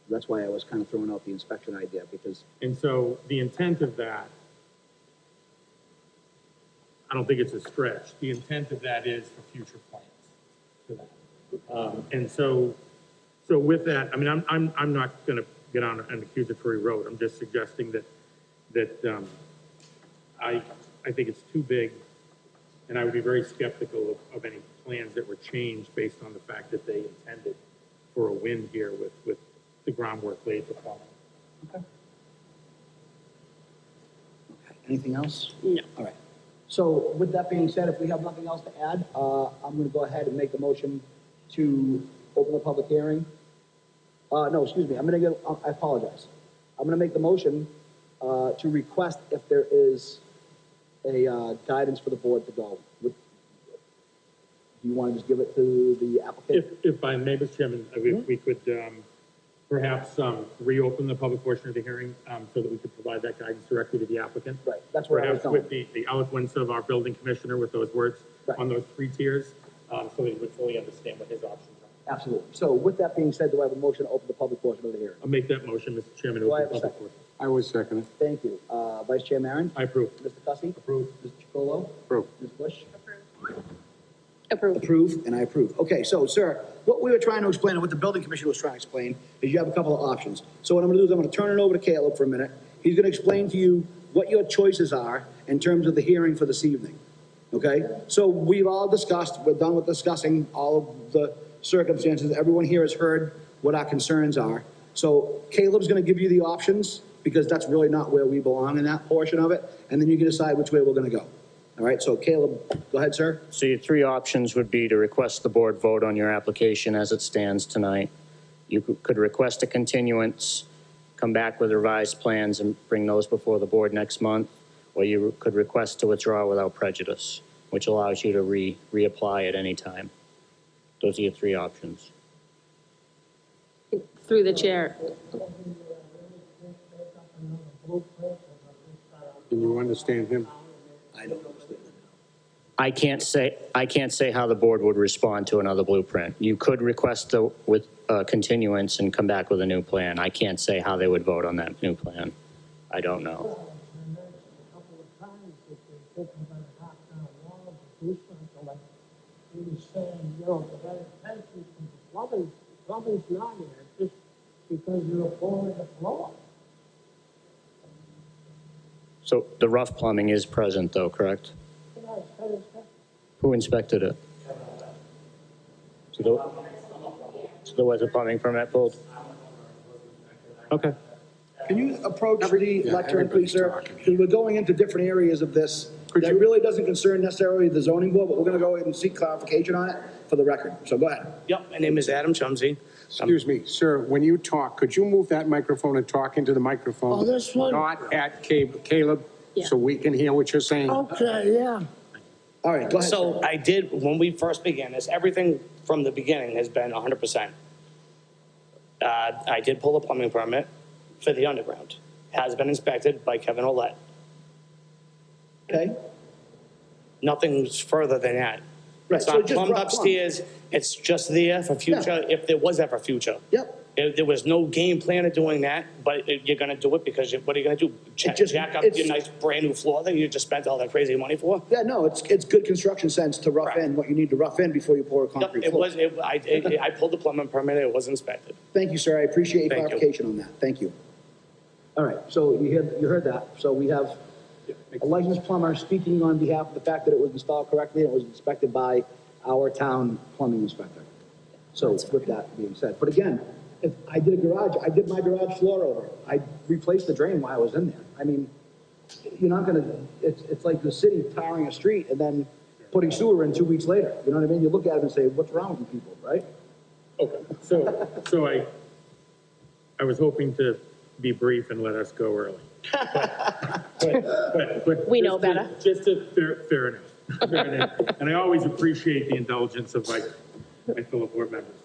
That's why I was kind of throwing out the inspection idea, because And so the intent of that, I don't think it's a stretch. The intent of that is for future plans for that. And so So with that, I mean, I'm not gonna get on an accusatory road. I'm just suggesting that I think it's too big, and I would be very skeptical of any plans that were changed based on the fact that they intended for a win here with the groundwork laid for plumbing. Okay. Anything else? No. All right. So with that being said, if we have nothing else to add, I'm going to go ahead and make the motion to open the public hearing. No, excuse me, I apologize. I'm going to make the motion to request if there is a guidance for the board to go. Do you want to just give it to the applicant? If I may, Mr. Chairman, we could perhaps reopen the public portion of the hearing so that we could provide that guidance directly to the applicant. Right, that's where I was Perhaps going. with the eloquence of our building commissioner with those words Right. on those 3 tiers, so that he would fully understand what his options are. Absolutely. So with that being said, do I have a motion to open the public portion of the hearing? I'll make that motion, Mr. Chairman, to Do I open have the a public second? portion. I would second it. Thank you. Vice Chair Maron? I approve. Mr. Cussy? Approve. Mr. Chacolo? Approve. Ms. Bush? Approved. Approve, and I approve. Okay, so, sir, what we were trying to explain, and what the building commissioner was trying to explain, is you have a couple of options. So what I'm gonna do is I'm gonna turn it over to Caleb for a minute. He's gonna explain to you what your choices are in terms of the hearing for this evening, okay? So we've all discussed, we're done with discussing all of the circumstances. Everyone here has heard what our concerns are. So Caleb's gonna give you the options, because that's really not where we belong in that portion of it, and then you can decide which way we're gonna go. All right, so Caleb, go ahead, sir. So your 3 options would be to request the board vote on your application as it stands tonight. You could request a continuance, come back with revised plans and bring those before the board next month, or you could request to withdraw without prejudice, which allows you to reapply at any time. Those are your 3 options. Through the chair. Can you understand him? I don't understand. I can't say how the board would respond to another blueprint. You could request with continuance and come back with a new plan. I can't say how they would vote on that new plan. I don't know. A couple of times that they're taken by the half down walls and do something like, he was saying, you know, the right attention to the plumbing's not here, just because you're pouring the floor. So the rough plumbing is present though, correct? You know, it's Who inspected it? So there was a plumbing permit pulled? Okay. Can you approach the lectern, please, sir? everybody's talking. Because we're going into different areas of this. That really doesn't concern necessarily the zoning board, but we're gonna go ahead and seek clarification on it for the record. So go ahead. Yep, my name is Adam Chumsey. Excuse me, sir, when you talk, could you move that microphone and talk into the microphone? Oh, this one? Not at Caleb, Yeah. so we can hear what you're saying. Okay, yeah. All right, go ahead, sir. So I did, when we first began this, everything from the beginning has been 100%. I did pull a plumbing permit for the underground. Has been inspected by Kevin Olet. Okay? Nothing's further than that. Right, It's so not just plumbed rough plumbing. upstairs, it's just there for future, if there was ever future. Yep. There was no game plan of doing that, but you're gonna do it because what are you gonna do? Jack just- up it's- your nice brand-new floor that you just spent all that crazy money for? Yeah, no, it's good construction sense to rough Right. in what you need to rough in before you pour a Yep, concrete it floor. was, I pulled the plumbing permit, it was inspected. Thank you, sir. I appreciate your Thank you. clarification on that. Thank you. All right, so you heard that. So we have a licensed plumber speaking on behalf of the fact that it was installed correctly and it was inspected by our town plumbing inspector. So with that being said, but again, if I did a garage, I did my garage floor over. I replaced the drain while I was in there. I mean, you're not gonna, it's like the city tarring a street and then putting sewer in 2 weeks later. You know what I mean? You look at it and say, what's wrong with you people, right? Okay, so I was hoping to be brief and let us go early. But We know just to- better. Just to, fair enough. Fair enough. And I always appreciate the indulgence of my fellow board members.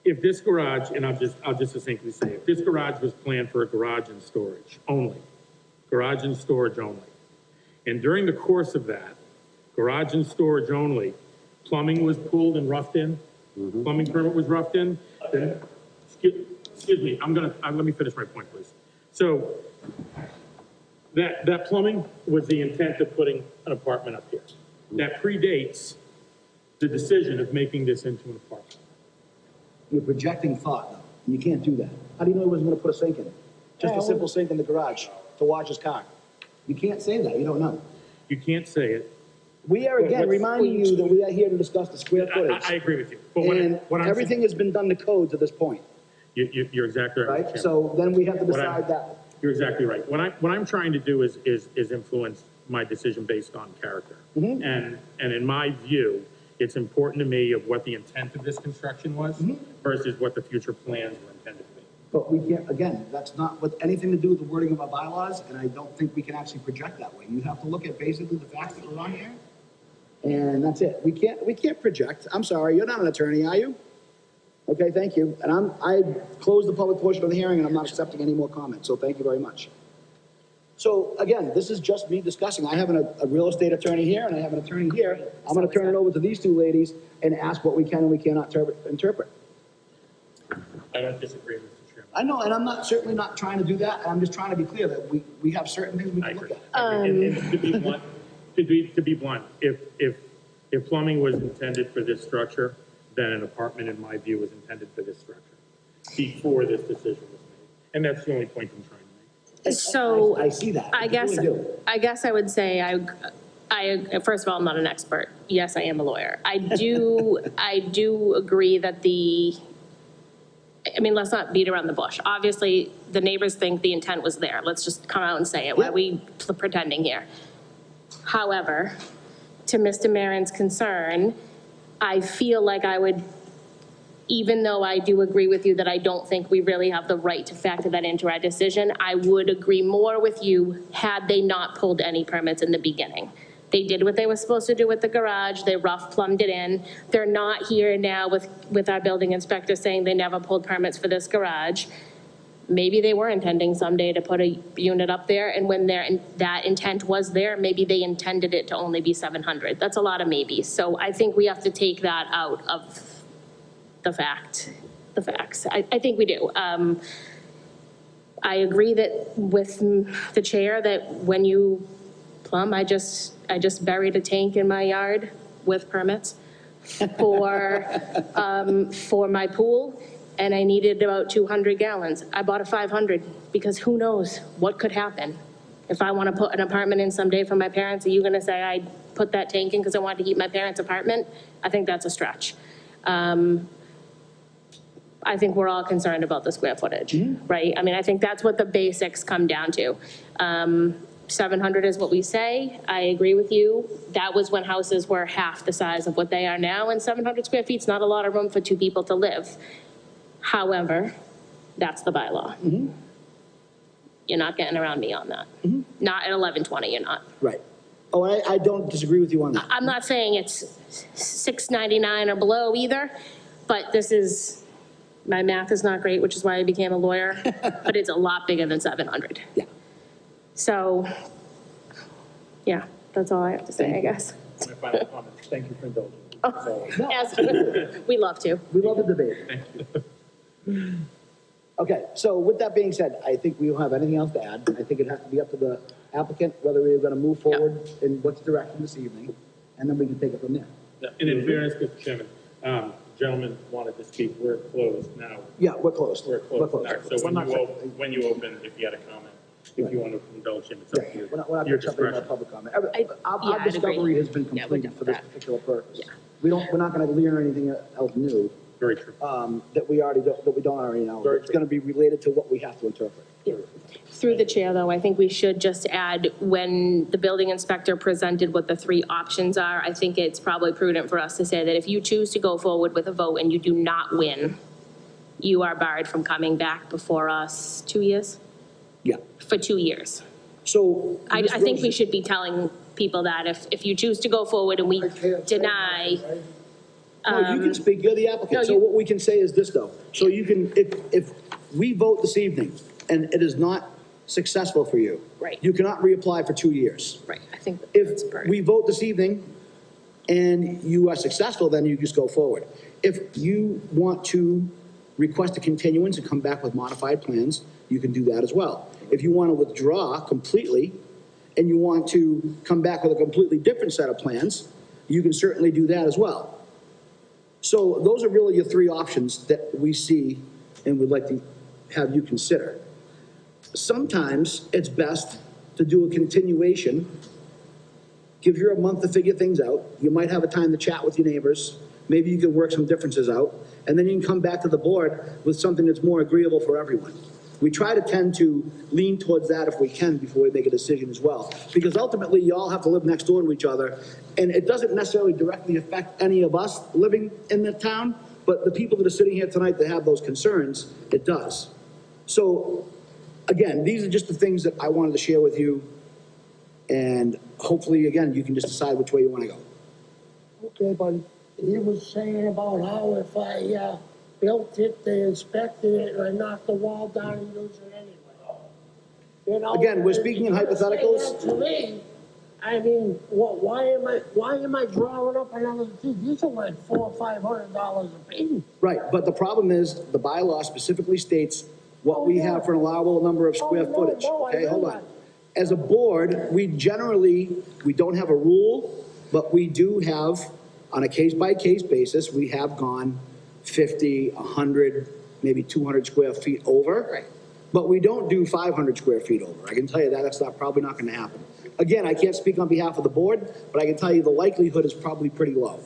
If this garage, and I'll just succinctly say, if this garage was planned for a garage and storage only, garage and storage only, and during the course of that, garage and storage only, plumbing was pulled and roughed in, plumbing permit was roughed in, then, excuse me, let me finish my point, please. So, that plumbing was the intent of putting an apartment up here. That predates the decision of making this into an apartment. You're projecting thought, though. You can't do that. How do you know he wasn't gonna put a sink in? Just a simple sink in the garage to wash his car. You can't say that, you don't know. You can't say it. We are again What's- reminding you that we are here to discuss the square I footage. agree with you. But And what I'm everything has been done to code to this point, you're exactly right. right? Chairman. So then we have to What I'm- decide that. You're exactly right. What I'm trying to do is influence my decision based on character. Mm-hmm. And in my view, it's important to me of what the intent of this construction was Mm-hmm. versus what the future plans were intended to be. But we can't, again, that's not with anything to do with the wording of our bylaws, and I don't think we can actually project that way. You have to look at basically the facts that were on here, and that's it. We can't project. I'm sorry, you're not an attorney, are you? Okay, thank you. And I closed the public portion of the hearing, and I'm not accepting any more comments, so thank you very much. So again, this is just me discussing. I have a real estate attorney here, and I have an attorney here. I'm gonna turn it over to these two ladies and ask what we can and we cannot interpret. I don't disagree, Mr. Chairman. I know, and I'm not, certainly not trying to do that, I'm just trying to be clear that we have certain things we I can look agree. at. I agree. And to be blunt, if plumbing was intended for this structure, then an apartment, in my view, was intended for this structure before this decision was made. And that's the only point I'm trying to make. So. I see that. I guess, really do. I guess I would say first of all, I'm not an expert. Yes, I am a lawyer. I do agree that let's not beat around the bush. Obviously, the neighbors think the intent was there. Let's just come out and say it. Why are we pretending here? However, to Mr. Maron's concern, I feel like I would, even though I do agree with you that I don't think we really have the right to factor that into our decision, I would agree more with you had they not pulled any permits in the beginning. They did what they were supposed to do with the garage, they rough plumbed it in. They're not here now with our building inspector saying they never pulled permits for this garage. Maybe they were intending someday to put a unit up there, and when that intent was there, maybe they intended it to only be 700. That's a lot of maybes. So I think we have to take that out of the facts. I think we do. I agree that with the chair that when you plumb, I just buried a tank in my yard with permits for my pool, and I needed about 200 gallons. I bought a 500 because who knows what could happen. If I want to put an apartment in someday for my parents, are you going to say I put that tank in because I wanted to keep my parents' apartment? I think that's a stretch. I think we're all concerned about the square footage, right? I mean, I think that's what the basics come down to. 700 is what we say. I agree with you. That was when houses were half the size of what they are now, and 700 square feet is not a lot of room for two people to live. However, that's the bylaw. You're not getting around me on that. Not at 1120, you're not. Right. Oh, I don't disagree with you on that. I'm not saying it's 699 or below either, but this is, my math is not great, which is why I became a lawyer, but it's a lot bigger than 700. Yeah. So, yeah, that's all I have to say, I guess. My final comment, thank you for indulging. As we love to. We love the debate. Okay, so with that being said, I think we don't have anything else to add. I think it has to be up to the applicant whether we're gonna move forward in what's direction this evening, and then we can take it from there. And in fairness, Mr. Chairman, gentlemen wanted to speak, we're closed now. Yeah, we're closed. We're closed now. So when you open, if you had a comment, if you want to indulge him, it's up to you. We're not Your jumping in our discretion. public comment. Our I'd agree. discovery has been Yeah, we're completed done for with this that. particular purpose. Yeah. We're not gonna learn anything else new, Very true. that we don't already know. Very It's true. gonna be related to what we have to interpret. Through the chair, though, I think we should just add, when the building inspector presented what the three options are, I think it's probably prudent for us to say that if you choose to go forward with a vote and you do not win, you are barred from coming back before us 2 years? Yeah. For 2 years. So. I think we should be telling people that if you choose to go forward and we deny. No, you can speak, you're the applicant, no, so you- what we can say is this, though. So you can, if we vote this evening and it is not successful for you. Right. You cannot reapply for 2 years. Right, I think If that's correct. we vote this evening and you are successful, then you just go forward. If you want to request a continuance and come back with modified plans, you can do that as well. If you want to withdraw completely and you want to come back with a completely different set of plans, you can certainly do that as well. So those are really your three options that we see and would like to have you consider. Sometimes it's best to do a continuation, give you a month to figure things out. You might have a time to chat with your neighbors. Maybe you can work some differences out, and then you can come back to the board with something that's more agreeable for everyone. We try to tend to lean towards that if we can before we make a decision as well. Because ultimately, you all have to live next door to each other, and it doesn't necessarily directly affect any of us living in the town, but the people that are sitting here tonight that have those concerns, it does. So, again, these are just the things that I wanted to share with you, and hopefully, again, you can just decide which way you want to go. Okay, but he was saying about how if I, built it, they inspected it, and I knocked the wall down and used it anyway. You know? Again, we're speaking in if you say hypotheticals. that to me, I mean, why am I drawing up another, these are like $400 or $500 a piece. Right, but the problem is, the bylaw specifically states what we have for an allowable number of square footage. No, I Okay, hold know on. that. As a board, we don't have a rule, but we do have, on a case-by-case basis, we have gone 50, 100, maybe 200 square feet over. Right. But we don't do 500 square feet over. I can tell you that, that's probably not gonna happen. Again, I can't speak on behalf of the board, but I can tell you the likelihood is probably pretty low.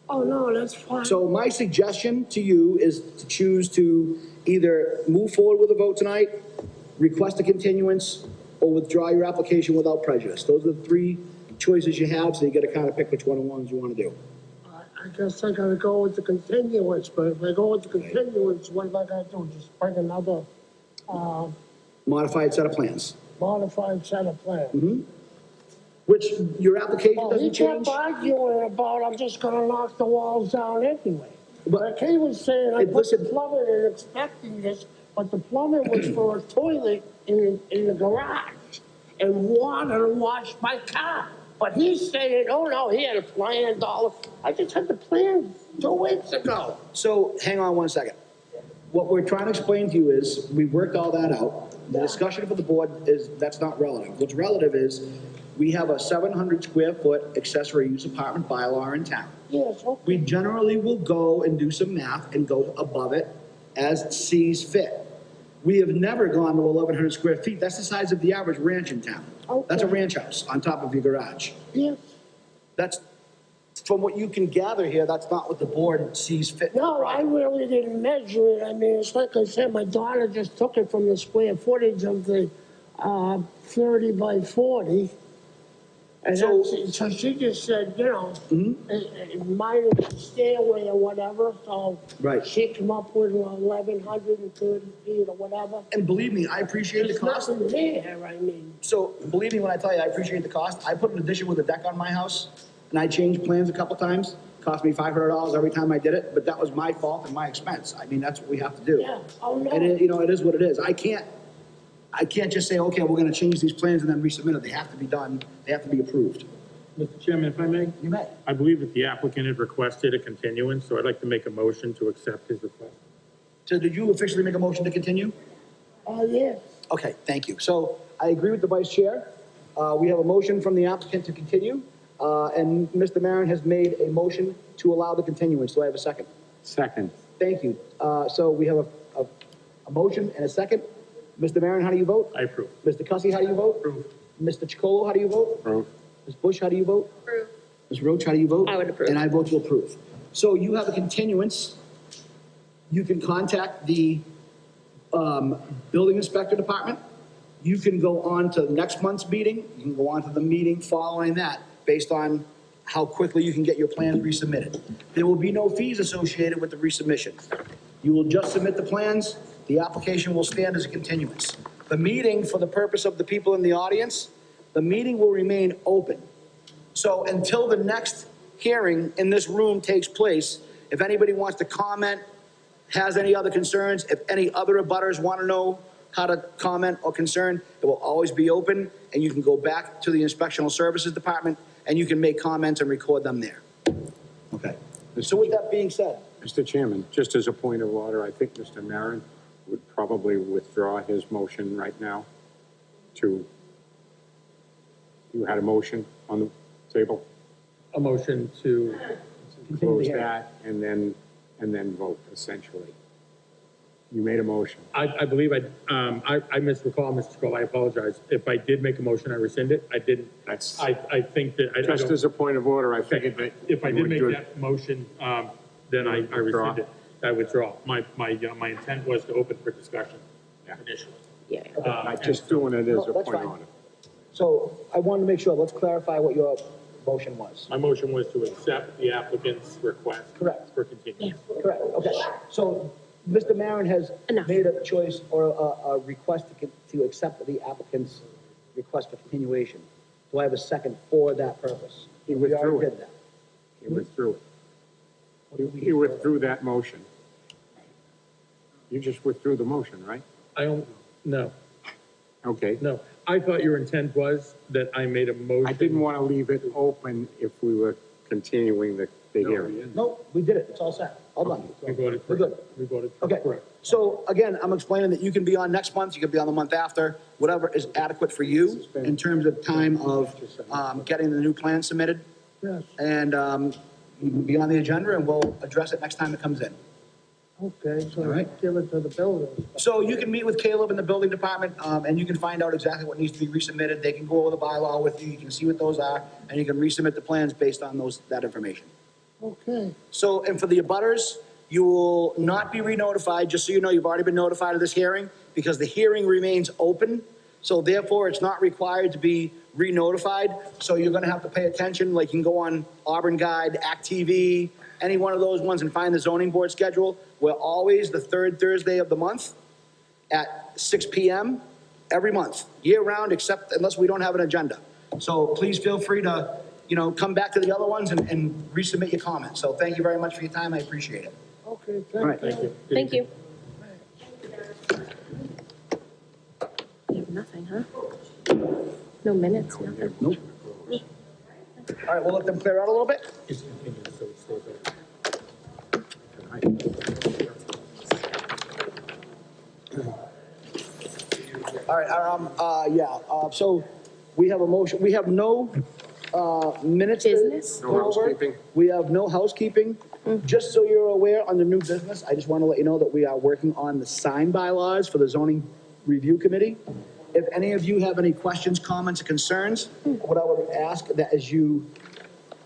Oh, no, that's fine. So my suggestion to you is to choose to either move forward with a vote tonight, request a continuance, or withdraw your application without prejudice. Those are the three choices you have, so you gotta kind of pick which one of the ones you wanna do. I guess I gotta go with the continuance, but if I go with the continuance, what am I gonna do? Just bring another, Modified set of plans, modified set of plans? which your application Well, he doesn't change. kept arguing about, I'm just gonna knock the walls down anyway. But- Like he was saying, I Hey, put the listen. plumbing and expecting this, but the plumbing was for a toilet in the garage and water to wash my car. But he's saying, oh no, he had a plan, dollar. I just had the plan 2 weeks ago. So, hang on one second. What we're trying to explain to you is, we worked all that out. The discussion for the board is, that's not relative. What's relative is, we have a 700 square foot accessory use apartment bylaw in town. Yes, okay. We generally will go and do some math and go above it as sees fit. We have never gone to 1,100 square feet. That's the size of the average ranch in town. That's a Okay. ranch house on top of your garage. Yes. That's, from what you can gather here, that's not what the board sees fit. No, I really didn't measure it. I mean, it's like I said, my daughter just took it from the square footage of the 30 by 40. And So- so she just said, you know, minus the stairway or whatever, so. Right. She came up with 1,130 feet or whatever. And believe me, I appreciate the There's cost. nothing there, I mean. So, believe me when I tell you, I appreciate the cost. I put an addition with a deck on my house, and I changed plans a couple times. Cost me $500 every time I did it, but that was my fault and my expense. I mean, that's what we have to do. Yeah, oh, no. And it, it is what it is. I can't just say, okay, we're gonna change these plans and then resubmit it. They have to be done, they have to be approved. Mr. Chairman, if I may, You may. I believe that the applicant had requested a continuance, so I'd like to make a motion to accept his request. So did you officially make a motion to continue? Yes. Okay, thank you. So I agree with the vice chair. We have a motion from the applicant to continue, and Mr. Maron has made a motion to allow the continuance. Do I have a second? Second. Thank you. So we have a motion and a second. Mr. Maron, how do you vote? I approve. Mr. Cussy, how do you vote? Approve. Mr. Chacolo, how do you vote? Approve. Ms. Bush, how do you vote? Approve. Ms. Roach, how do you vote? I would approve. And I vote to approve. So you have a continuance. You can contact the building inspector department. You can go on to next month's meeting. You can go on to the meeting following that, based on how quickly you can get your plans resubmitted. There will be no fees associated with the resubmission. You will just submit the plans. The application will stand as a continuance. The meeting, for the purpose of the people in the audience, the meeting will remain open. So until the next hearing in this room takes place, if anybody wants to comment, has any other concerns, if any other abutters want to know how to comment or concern, it will always be open, and you can go back to the Inspectional Services Department, and you can make comments and record them there. Okay. So with that being said, Mr. Chairman, just as a point of order, I think Mr. Maron would probably withdraw his motion right now to, you had a motion on the table? A motion to, Close that and then vote, essentially. You made a motion. I believe I misrecall, Mr. Scroll, I apologize. If I did make a motion, I rescind it. I didn't. That's, I think that, I just don't, as a point of order, I figured that. if I you did would make do it. that motion, then I Withdraw. rescind it. I withdraw. My intent was to open for discussion initially. Yeah. I'm just doing it as No, a that's point of fine. order. So I wanted to make sure, let's clarify what your motion was. My motion was to accept the applicant's request. Correct. For continuance. Correct, okay. So Mr. Maron has Enough. made a choice or a request to accept the applicant's request for continuation. Do I have a second for that purpose? He We already withdrew it. did that. He withdrew it. What do we- He withdrew that motion. You just withdrew the motion, right? I don't, no, Okay. no. I thought your intent was that I made a motion. I didn't want to leave it open if we were continuing the hearing. No, we did it, it's all set, all done. We voted. We're good. We voted. Okay, Correct. so again, I'm explaining that you can be on next month, you can be on the month after, whatever is adequate for you in terms of time of getting the new plan submitted. Yes, And you can be on the agenda and we'll address it next time it comes in. okay, so All right. give it to the builders. So you can meet with Caleb in the building department, and you can find out exactly what needs to be resubmitted. They can go over the bylaw with you, you can see what those are, and you can resubmit the plans based on that information. Okay, So, and for the abutters, you will not be re-notified, just so you know, you've already been notified of this hearing, because the hearing remains open, so therefore it's not required to be re-notified, so you're gonna have to pay attention, like you can go on Auburn Guide, Act TV, any one of those ones and find the zoning board schedule. We're always the third Thursday of the month at 6 PM every month, year-round, except unless we don't have an agenda. So please feel free to, come back to the other ones and resubmit your comments. So thank you very much for your time, I appreciate it. okay, All right. thank you. Thank you. You have nothing, huh? No minutes, nothing. Nope. All right, we'll let them clear out a little bit. It's continued, so it stays open. All right, so we have a motion, we have no, minutes. to Business? go No over. housekeeping? We have no housekeeping. Just so you're aware, on the new business, I just want to let you know that we are working on the sign bylaws for the zoning review committee. If any of you have any questions, comments, or concerns, what I would ask that is you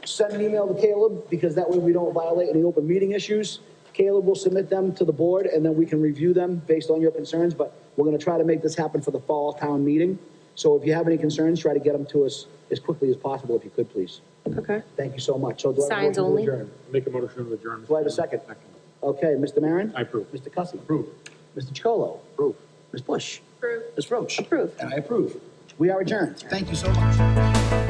send an email to Caleb, because that way we don't violate any open meeting issues. Caleb will submit them to the board, and then we can review them based on your concerns, but we're gonna try to make this happen for the fall town meeting. So if you have any concerns, try to get them to us as quickly as possible, if you could, please. Okay. Thank you so much. So do I have a Signs motion to only? adjourn? Make a motion to adjourn. Do I have a second? Okay, Mr. Maron? I approve. Mr. Cussy? Approve. Mr. Chacolo? Approve. Ms. Bush? Approve. Ms. Roach? Approve. And I approve. We are adjourned. Thank you so much.